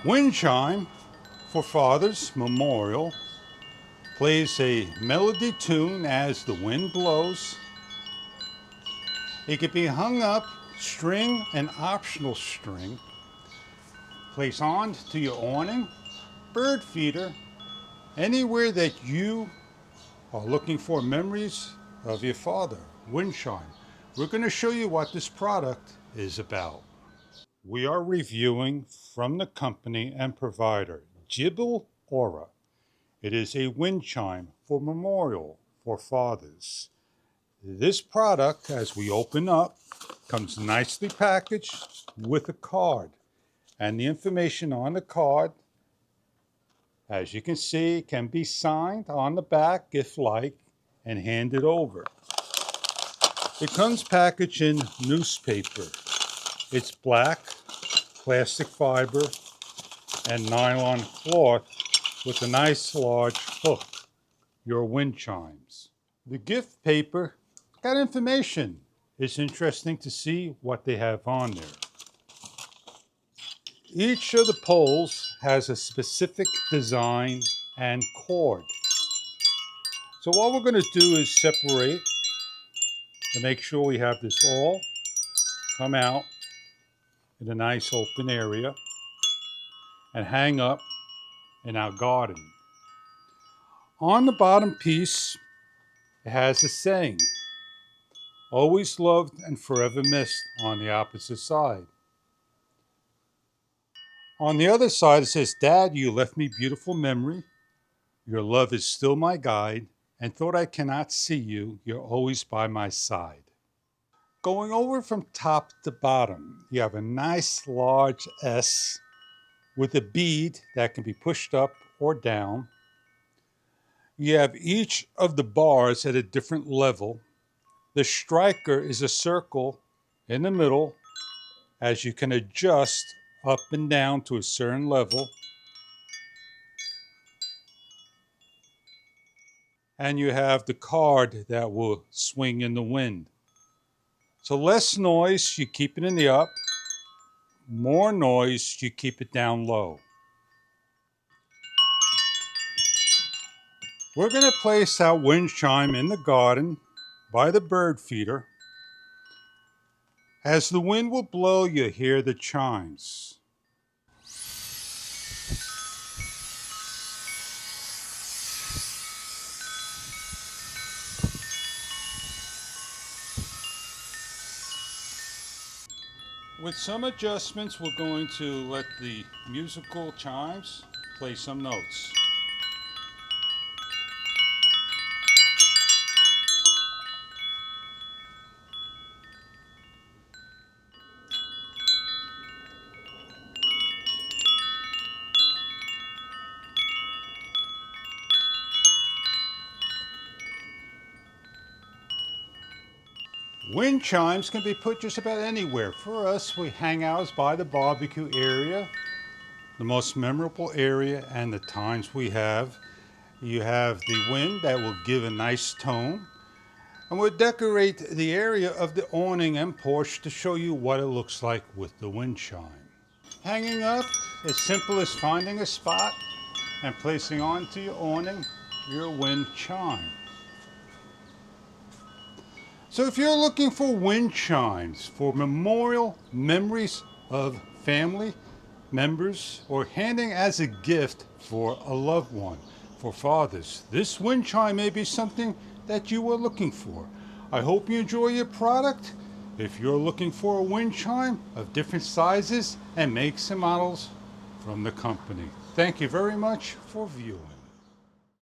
Wind chime for Father's Memorial plays a melody tune as the wind blows. It can be hung up, string and optional string, place on to your awning, bird feeder, anywhere that you are looking for memories of your father. Wind chime. We're going to show you what this product is about. We are reviewing from the company and provider Gimbals. It is a wind chime for memorial for fathers. This product, as we open up, comes nicely packaged with a card. And the information on the card, as you can see, can be signed on the back if like and handed over. It comes packaged in newspaper. It's black, plastic fiber, and nylon cloth with a nice large hook, your wind chimes. The gift paper got information. It's interesting to see what they have on there. Each of the poles has a specific design and cord. So what we're going to do is separate to make sure we have this all come out in a nice open area and hang up in our garden. On the bottom piece, it has a saying, always loved and forever missed, on the opposite side. On the other side, it says, Dad, you left me beautiful memory. Your love is still my guide, and though I cannot see you, you're always by my side. Going over from top to bottom, you have a nice large S with a bead that can be pushed up or down. You have each of the bars at a different level. The striker is a circle in the middle, as you can adjust up and down to a certain level. And you have the card that will swing in the wind. So less noise, you keep it in the up. More noise, you keep it down low. We're going to place our wind chime in the garden by the bird feeder. As the wind will blow, you hear the chimes. With some adjustments, we're going to let the musical chimes play some notes. Wind chimes can be put just about anywhere. For us, we hang out by the barbecue area, the most memorable area, and the times we have. You have the wind that will give a nice tone. And we'll decorate the area of the awning and porch to show you what it looks like with the wind chime. Hanging up, as simple as finding a spot and placing onto your awning your wind chime. So if you're looking for wind chimes for memorial memories of family members or handing as a gift for a loved one, for fathers, this wind chime may be something that you are looking for. I hope you enjoy your product. If you're looking for a wind chime of different sizes and makes and models from the company. Thank you very much for viewing.